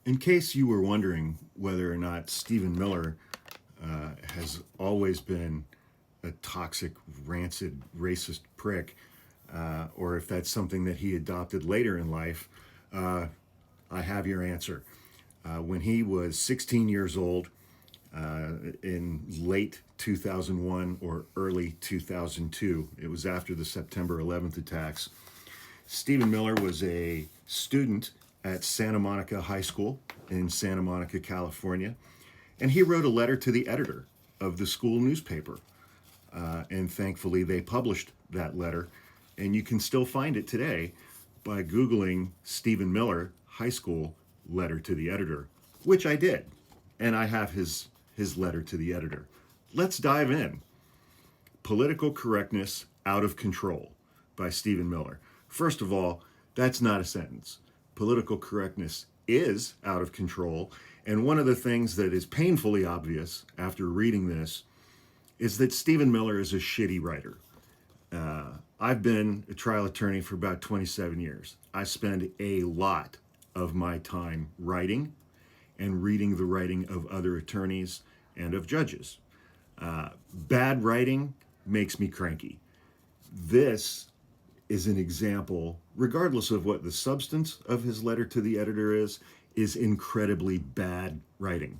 In case you were wondering whether or not Stephen Miller has always been a toxic, rancid, racist prick, or if that's something that he adopted later in life, uh, I have your answer. When he was 16 years old, in late 2001 or early 2002, it was after the September 11th attacks, Stephen Miller was a student at Santa Monica High School in Santa Monica, California, and he wrote a letter to the editor of the school newspaper. And thankfully, they published that letter, and you can still find it today by Googling Stephen Miller High School letter to the editor, which I did, and I have his letter to the editor. Let's dive in. Political Correctness Out of Control by Stephen Miller. First of all, that's not a sentence. Political correctness is out of control, and one of the things that is painfully obvious after reading this is that Stephen Miller is a shitty writer. I've been a trial attorney for about 27 years. I spend a lot of my time writing and reading the writing of other attorneys and of judges. Bad writing makes me cranky. This is an example, regardless of what the substance of his letter to the editor is incredibly bad writing.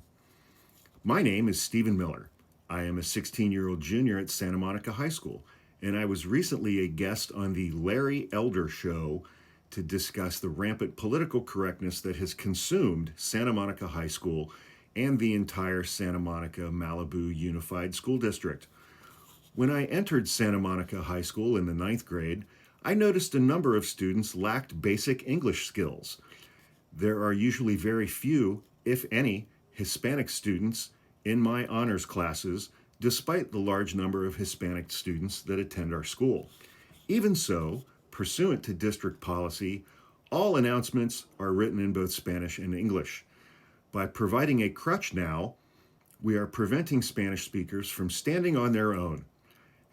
My name is Stephen Miller. I am a 16-year-old junior at Santa Monica High School, and I was recently a guest on the Larry Elder Show to discuss the rampant political correctness that has consumed Santa Monica High School and the entire Santa Monica Malibu Unified School District. When I entered Santa Monica High School in the 9th grade, I noticed a number of students lacked basic English skills. There are usually very few, if any, Hispanic students in my honors classes, despite the large number of Hispanic students that attend our school. Even so, pursuant to district policy, all announcements are written in both Spanish and English. By providing a crutch now, we are preventing Spanish speakers from standing on their own.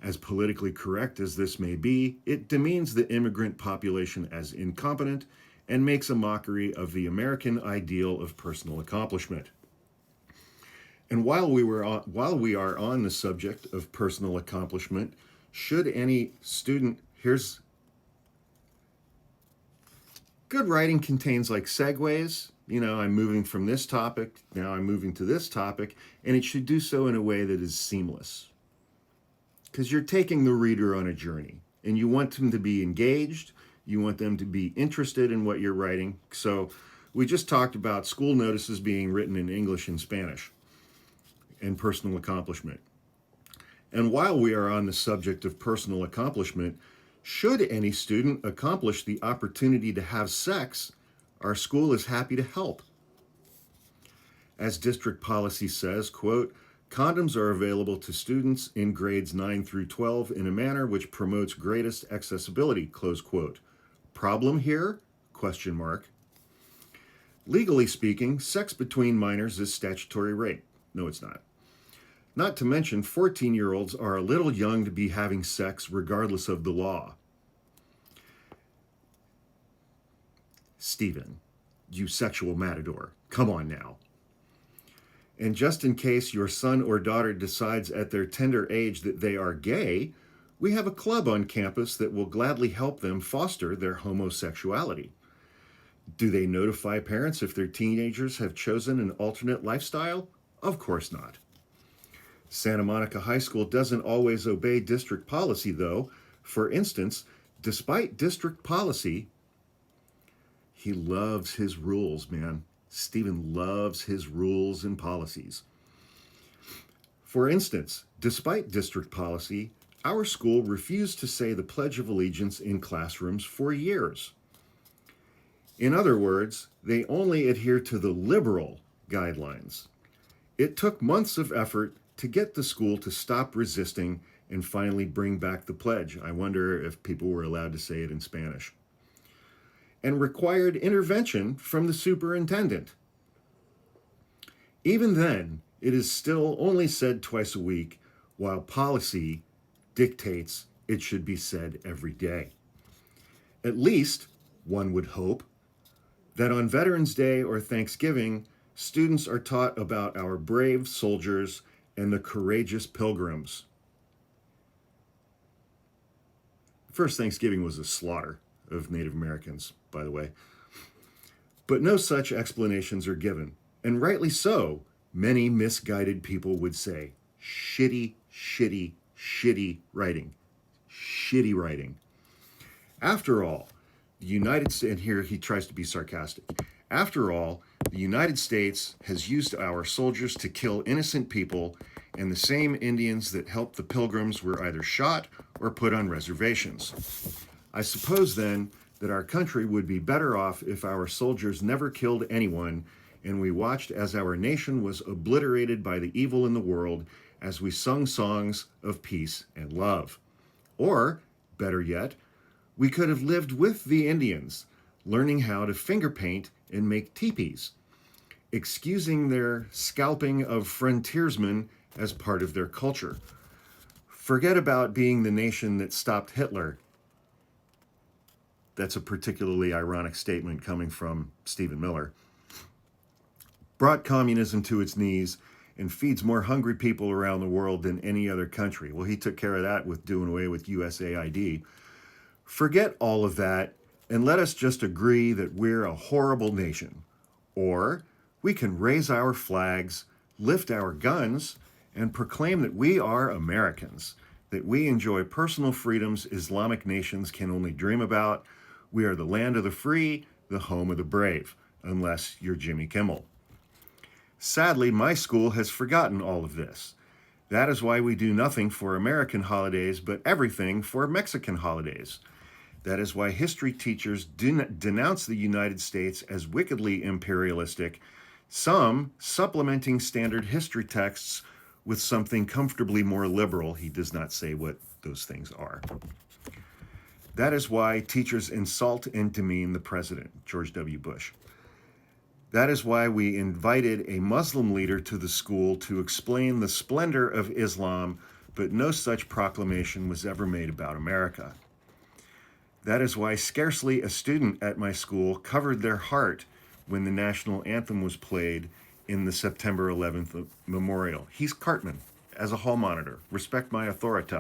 As politically correct as this may be, it demeans the immigrant population as incompetent and makes a mockery of the American ideal of personal accomplishment. And while we are on the subject of personal accomplishment, should any student, good writing contains like segues. I'm moving from this topic, now I'm moving to this topic, and it should do so in a way that is seamless. Because you're taking the reader on a journey, and you want them to be engaged, you want them to be interested in what you're writing. So we just talked about school notices being written in English and Spanish, and personal accomplishment. And while we are on the subject of personal accomplishment, should any student accomplish the opportunity to have sex, our school is happy to help. As district policy says, quote, condoms are available to students in grades 9 through 12 in a manner which promotes greatest accessibility, close quote. Problem here? Question mark. Legally speaking, sex between minors is statutory rape. No, it's not. Not to mention, 14-year-olds are a little young to be having sex regardless of the law. Stephen, you sexual matador, come on now. And just in case your son or daughter decides at their tender age that they are gay, we have a club on campus that will gladly help them foster their homosexuality. Do they notify parents if their teenagers have chosen an alternate lifestyle? Of course not. Santa Monica High School doesn't always obey district policy, though. For instance, despite district policy, he loves his rules, man. Stephen loves his rules and policies. For instance, despite district policy, our school refused to say the Pledge of Allegiance in classrooms for years. In other words, they only adhere to the liberal guidelines. It took months of effort to get the school to stop resisting and finally bring back the pledge. I wonder if people were allowed to say it in Spanish. And required intervention from the superintendent. Even then, it is still only said twice a week, while policy dictates it should be said every day. At least, one would hope, that on Veterans Day or Thanksgiving, students are taught about our brave soldiers and the courageous pilgrims. First Thanksgiving was a slaughter of Native Americans, by the way. But no such explanations are given, and rightly so, many misguided people would say. Shitty, shitty, shitty writing. Shitty writing. After all, the United States, and here he tries to be sarcastic. After all, the United States has used our soldiers to kill innocent people, and the same Indians that helped the Pilgrims were either shot or put on reservations. I suppose then that our country would be better off if our soldiers never killed anyone and we watched as our nation was obliterated by the evil in the world as we sung songs of peace and love. Or, better yet, we could have lived with the Indians, learning how to finger paint and make teepees, excusing their scalping of frontiersmen as part of their culture. Forget about being the nation that stopped Hitler. That's a particularly ironic statement coming from Stephen Miller. Brought communism to its knees and feeds more hungry people around the world than any other country. Well, he took care of that with doing away with USAID. Forget all of that and let us just agree that we're a horrible nation. Or we can raise our flags, lift our guns, and proclaim that we are Americans, that we enjoy personal freedoms Islamic nations can only dream about. We are the land of the free, the home of the brave, unless you're Jimmy Kimmel. Sadly, my school has forgotten all of this. That is why we do nothing for American holidays, but everything for Mexican holidays. That is why history teachers denounce the United States as wickedly imperialistic, some supplementing standard history texts with something comfortably more liberal. He does not say what those things are. That is why teachers insult and demean the president, George W. Bush. That is why we invited a Muslim leader to the school to explain the splendor of Islam, but no such proclamation was ever made about America. That is why scarcely a student at my school covered their heart when the national anthem was played in the September 11th memorial. He's Cartman, as a hall monitor. Respect my authority.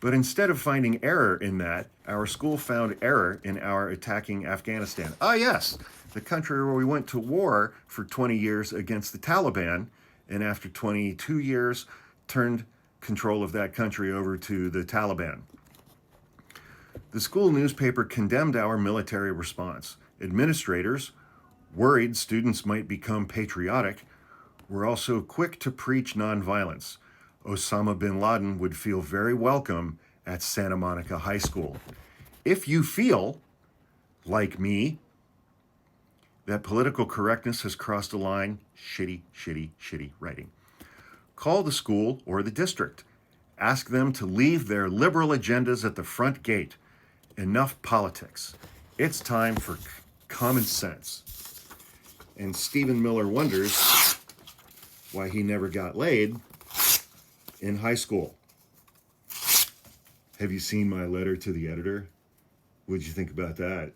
But instead of finding error in that, our school found error in our attacking Afghanistan. Ah, yes, the country where we went to war for 20 years against the Taliban, and after 22 years, turned control of that country over to the Taliban. The school newspaper condemned our military response. Administrators, worried students might become patriotic, were also quick to preach nonviolence. Osama bin Laden would feel very welcome at Santa Monica High School. If you feel, like me, that political correctness has crossed a line, shitty, shitty, shitty writing. Call the school or the district. Ask them to leave their liberal agendas at the front gate. Enough politics. It's time for common sense. And Stephen Miller wonders why he never got laid in high school. Have you seen my letter to the editor? What'd you think about that?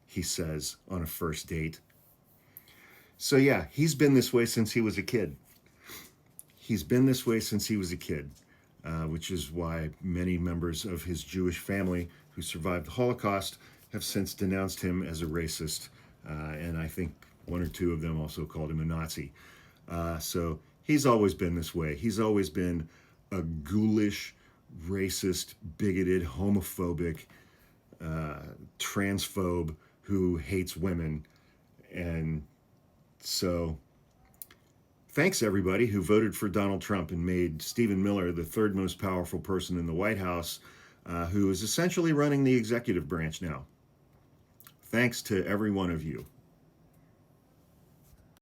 He says on a first date. So yeah, he's been this way since he was a kid. He's been this way since he was a kid, which is why many members of his Jewish family who survived the Holocaust have since denounced him as a racist, and I think one or two of them also called him a Nazi. So he's always been this way. He's always been a ghoulish, racist, bigoted, homophobic, transphobe who hates women. And so thanks everybody who voted for Donald Trump and made Stephen Miller the third most powerful person in the White House, who is essentially running the executive branch now. Thanks to every one of you.